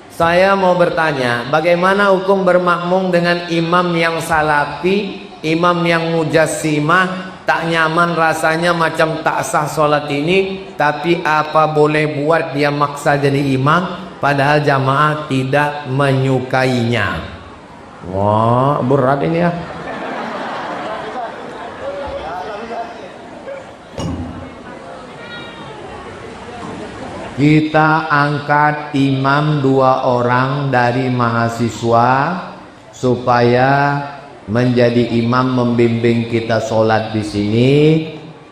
Saya mau bertanya, bagaimana hukum bermakmum dengan imam yang salafi, imam yang mujassimah, tak nyaman rasanya macam tak sah sholat ini, tapi apa boleh buat dia maksa jadi imam, padahal jamaah tidak menyukainya. Wah, berat ini ya. Kita angkat imam 2 orang dari mahasiswa supaya menjadi imam membimbing kita sholat di sini.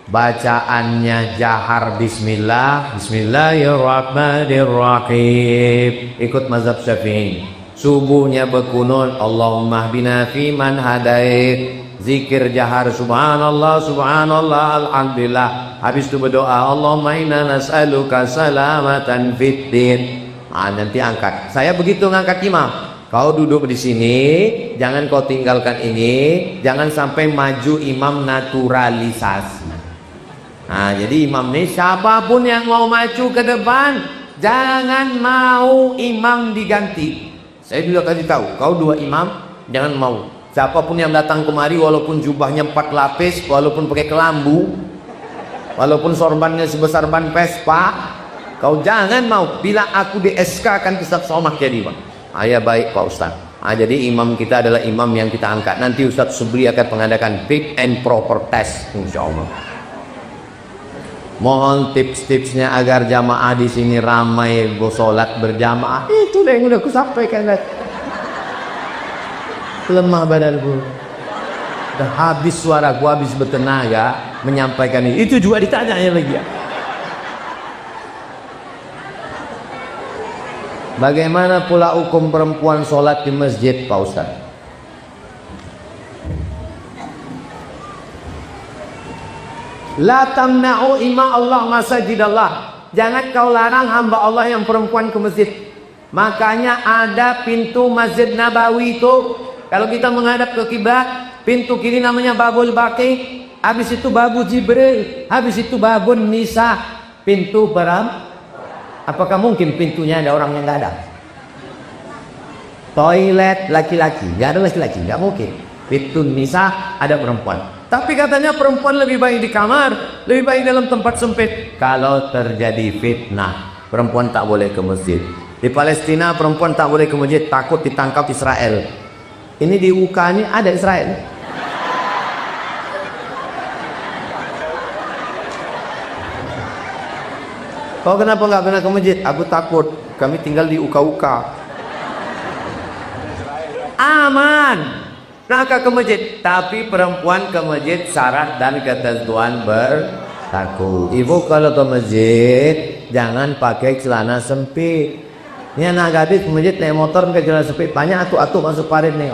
Bacaannya jahar bismillah, bismillahirrahmanirrahim. Ikut mazhab Syafi'i. Subuhnya berkunut, Allahumma hdina fi man hadait. Zikir jahar subhanallah subhanallah alhamdulillah. Habis itu berdoa Allahumma inna nas'aluka salamatan fid din. Nanti angkat. Saya begitu ngangkat imam. Kau duduk di sini, jangan kau tinggalkan ini, jangan sampai maju imam naturalisasi. Nah, jadi imam ini siapapun yang mau maju ke depan, jangan mau imam diganti. Saya juga kasih tahu, kau 2 imam, jangan mau. Siapapun yang datang kemari, walaupun jubahnya 4 lapis, walaupun pakai kelambu, walaupun sorbannya sebesar ban Vespa, kau jangan mau. Bila aku di SK akan Ustaz Somah jadi, Pak. Ya baik Pak Ustaz. Jadi imam kita adalah imam yang kita angkat. Nanti Ustaz Subli akan mengadakan fit and proper test, insya Allah. Mohon tips-tipsnya agar jamaah di sini ramai bersolat berjamaah. Itu yang udah aku sampaikan. Lemah badanku, udah habis suaraku, habis bertenaga menyampaikan ini. Itu juga ditanyanya lagi ya. Bagaimana pula hukum perempuan sholat di masjid, Pak Ustaz? La tamna'u ima Allah masajidallah. Jangan kau larang hamba Allah yang perempuan ke masjid. Makanya ada pintu Masjid Nabawi itu. Kalau kita menghadap ke kiblat, pintu kiri namanya Babul Baqi, habis itu Babu Jibril, habis itu Babun Nisa, pintu perempuan. Apakah mungkin pintunya ada orang yang nggak ada? Toilet laki-laki, nggak ada laki-laki, nggak mungkin. Pintu Nisa ada perempuan. Tapi katanya perempuan lebih baik di kamar, lebih baik dalam tempat sempit. Kalau terjadi fitnah, perempuan tak boleh ke masjid. Di Palestina perempuan tak boleh ke masjid, takut ditangkap Israel. Ini di UK ini ada Israel. Kau kenapa nggak pernah ke masjid? Aku takut. Kami tinggal di UK. Aman. Maka ke masjid. Tapi perempuan ke masjid syarat dan ketentuan berlaku. Ibu kalau ke masjid jangan pakai celana sempit. Ini anak gadis ke masjid naik motor pakai celana sempit. Banyak atu-atu masuk parit nih.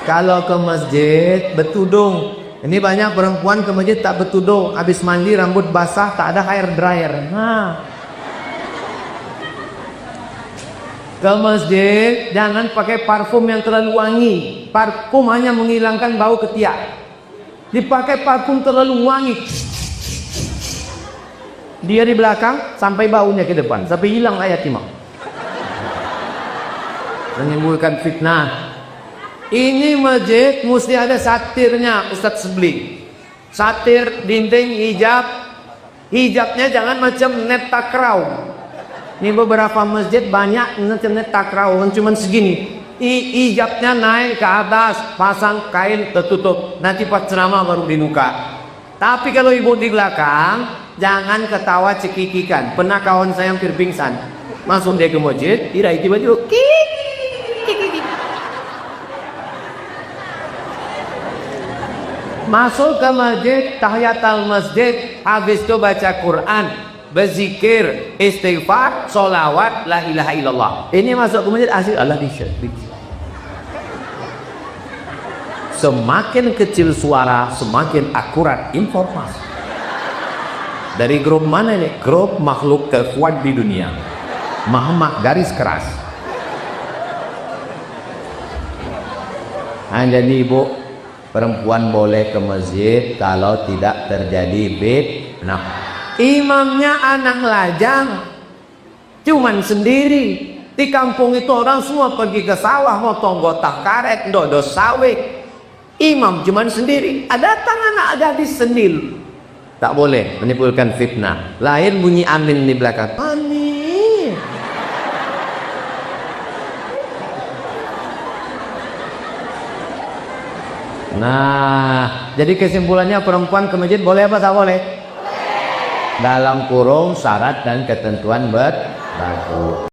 Kalau ke masjid bertudung. Ini banyak perempuan ke masjid tak bertudung. Habis mandi rambut basah tak ada hair dryer. Ke masjid jangan pakai parfum yang terlalu wangi. Parfum hanya menghilangkan bau ketiak. Dipakai parfum terlalu wangi, dia di belakang sampai baunya ke depan, sampai hilang ayat imam, menimbulkan fitnah. Ini masjid mesti ada satirnya, Ustaz Subli. Satir dinding hijab. Hijabnya jangan macam net takraw. Ini beberapa masjid banyak macam net takraw, cuma segini. Hijabnya naik ke atas, pasang kain tertutup. Nanti pas ceramah baru dibuka. Tapi kalau ibu di belakang, jangan ketawa cekikikan. Pernah kawan saya hampir pingsan. Masuk dia ke masjid, tiba-tiba masuk ke masjid, tahiyatul masjid, habis itu baca Quran, berzikir, istighfar, solawat, la ilaha illallah. Ini masuk ke masjid asik Allah disyirk. Semakin kecil suara, semakin akurat informasi. Dari grup mana ini? Grup makhluk terkuat di dunia, Muhammad garis keras. Jadi ibu, perempuan boleh ke masjid kalau tidak terjadi fitnah. Imamnya anak lajang, cuman sendiri. Di kampung itu orang semua pergi ke sawah, motong gotak karet, dodo sawit. Imam cuman sendiri. Ada anak gadis senil. Tak boleh menimbulkan fitnah. Lain bunyi amin di belakang. Amin. Nah, jadi kesimpulannya perempuan ke masjid boleh apa tak boleh? dalam kurung syarat dan ketentuan berlaku.